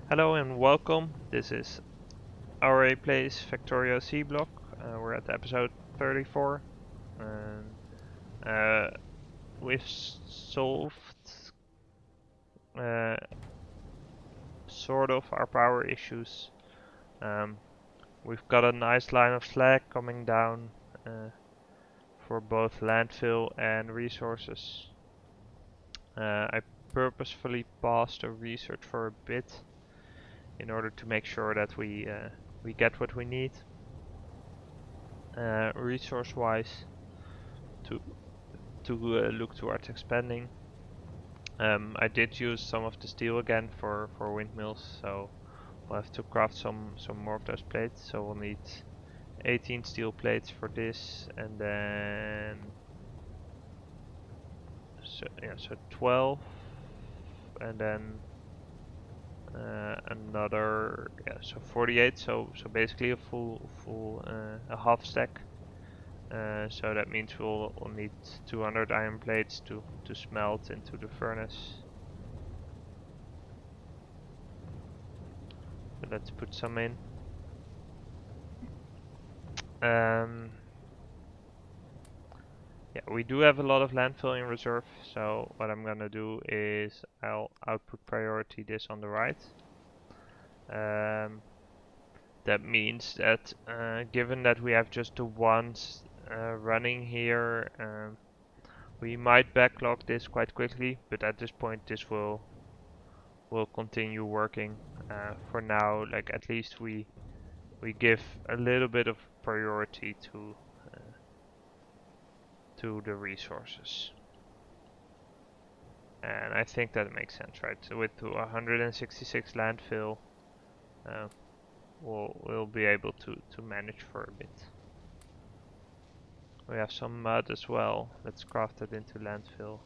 Hello and welcome. This is Aurei plays Factorio Seablock. We're at episode 34, and we've solved uh, sort of our power issues. Um, we've got a nice line of slag coming down for both landfill and resources. I purposefully paused the research for a bit in order to make sure that we get what we need. Resource-wise, to look towards expanding. I did use some of the steel again for windmills, so we'll have to craft some more of those plates. So we'll need 18 steel plates for this, and then so 12, and then another so 48. So basically a full a half stack. So that means we'll need 200 iron plates to smelt into the furnace. But let's put some in. Yeah, we do have a lot of landfill in reserve, so what I'm gonna do is I'll output priority this on the right. That means that given that we have just the ones running here, we might backlog this quite quickly, but at this point this will continue working. For now, like at least we give a little bit of priority to the resources. And I think that makes sense, right? So with 166 landfill, we'll be able to manage for a bit. We have some mud as well. Let's craft it into landfill.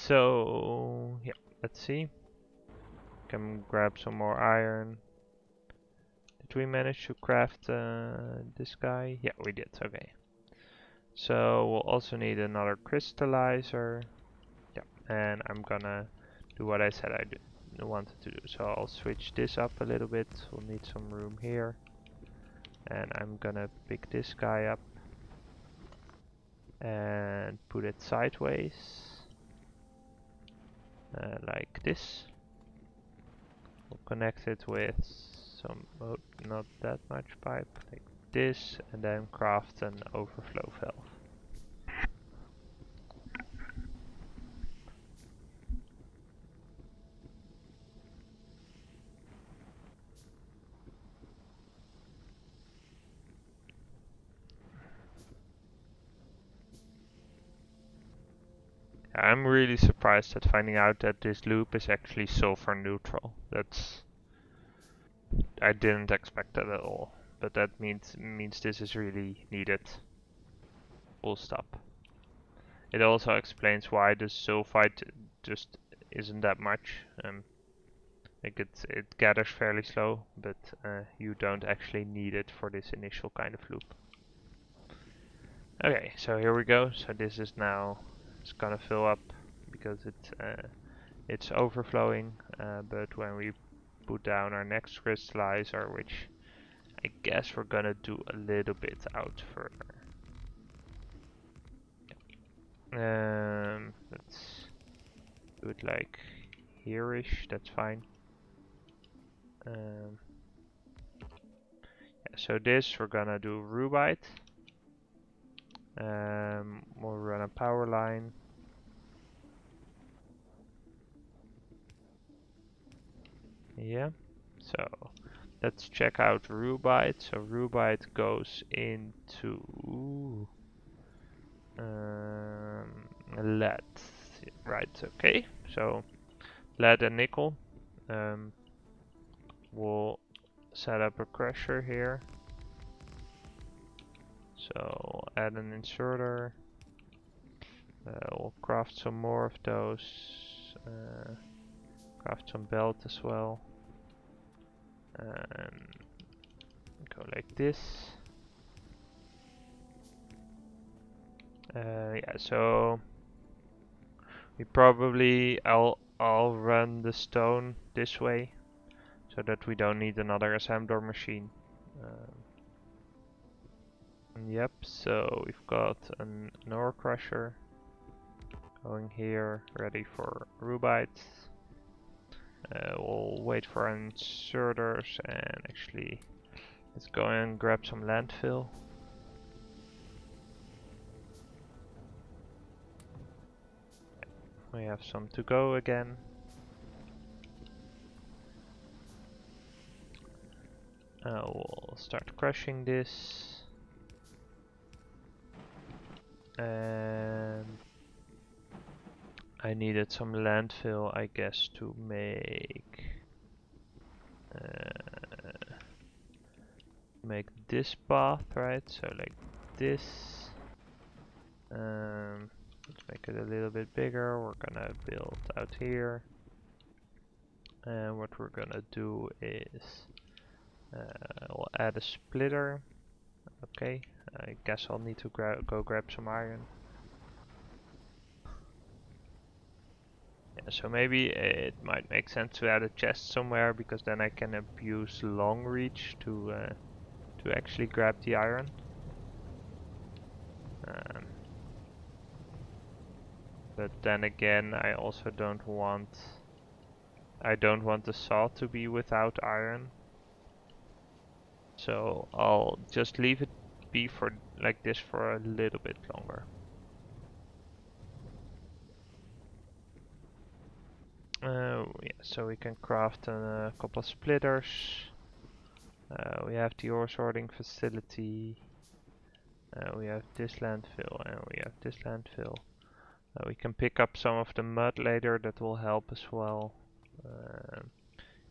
so yeah, let's see. Can grab some more iron. Did we manage to craft this guy? Yeah, we did. Okay. So we'll also need another crystallizer. Yeah, and I'm gonna do what I said I wanted to do. So I'll switch this up a little bit. We'll need some room here. And I'm gonna pick this guy up and put it sideways, like this. We'll connect it with some, oh, not that much pipe, like this, and then craft an overflow valve. I'm really surprised at finding out that this loop is actually sulfur neutral. I didn't expect that at all, but that means this is really needed. Full stop. It also explains why the sulfite just isn't that much. Like it gathers fairly slow, but you don't actually need it for this initial kind of loop. Okay, so here we go. So this is now, it's gonna fill up because it's overflowing. But when we put down our next crystallizer, which I guess we're gonna do a little bit out further. Let's do it like here-ish. That's fine. Yeah, so this we're gonna do rubite. We'll run a power line. Yeah, so let's check out rubite. So rubite goes into lead. Right, okay. So lead and nickel. We'll set up a crusher here. So add an inserter. We'll craft some more of those. Craft some belt as well. And go like this. Yeah, so we probably I'll run the stone this way so that we don't need another assembler machine. Yep, so we've got an ore crusher going here, ready for rubite. We'll wait for inserters and actually let's go and grab some landfill. We have some to go again. We'll start crushing this. And I needed some landfill, I guess, to make this path, right? So like this. Let's make it a little bit bigger. We're gonna build out here. And what we're gonna do is we'll add a splitter. Okay, I guess I'll need to go grab some iron. Yeah, so maybe it might make sense to add a chest somewhere, because then I can abuse long reach to actually grab the iron. But then again, I also don't want the saw to be without iron. So I'll just leave it be for like this for a little bit longer. Yeah, so we can craft a couple of splitters. We have the ore sorting facility. We have this landfill and we have this landfill. We can pick up some of the mud later, that will help as well.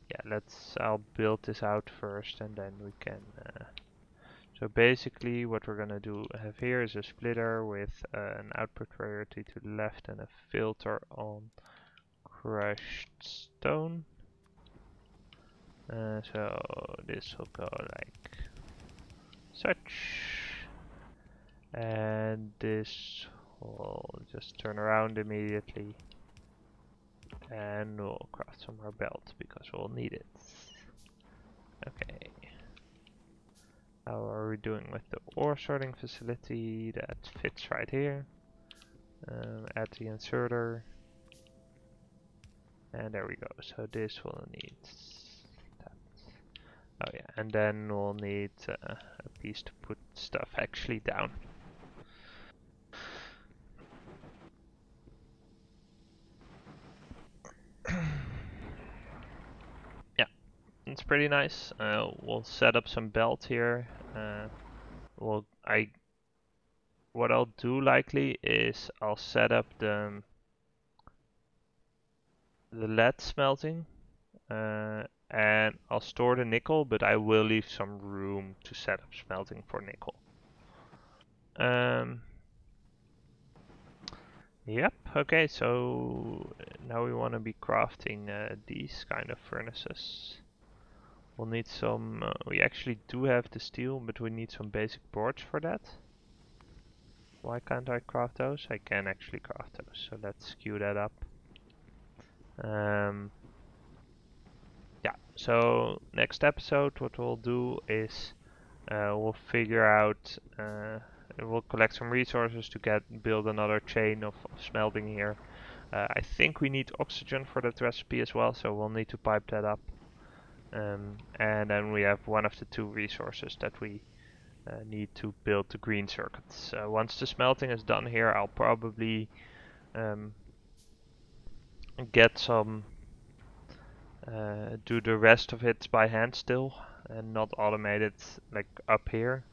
Yeah, I'll build this out first and then we can So basically what we're gonna have here is a splitter with an output priority to the left and a filter on crushed stone. So this will go like such, and this will just turn around immediately, and we'll craft some more belt because we'll need it. Okay. How are we doing with the ore sorting facility? That fits right here. Add the inserter. And there we go. So this will need that. Oh yeah, and then we'll need a piece to put stuff actually down. Yeah, it's pretty nice. We'll set up some belt here. What I'll do likely is I'll set up the lead smelting, and I'll store the nickel, but I will leave some room to set up smelting for nickel. Yep, okay, so now we want to be crafting these kind of furnaces. We'll need some, we actually do have the steel, but we need some basic boards for that. Why can't I craft those? I can actually craft those, so let's queue that up. Yeah, so next episode what we'll do is we'll figure out, we'll collect some resources to build another chain of smelting here. I think we need oxygen for that recipe as well, so we'll need to pipe that up. And then we have one of the two resources that we need to build the green circuits. Once the smelting is done here, I'll probably get some, do the rest of it by hand still and not automate it like up here.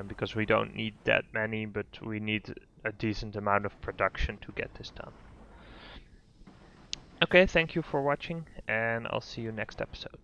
Because we don't need that many, but we need a decent amount of production to get this done. Okay, thank you for watching, and I'll see you next episode.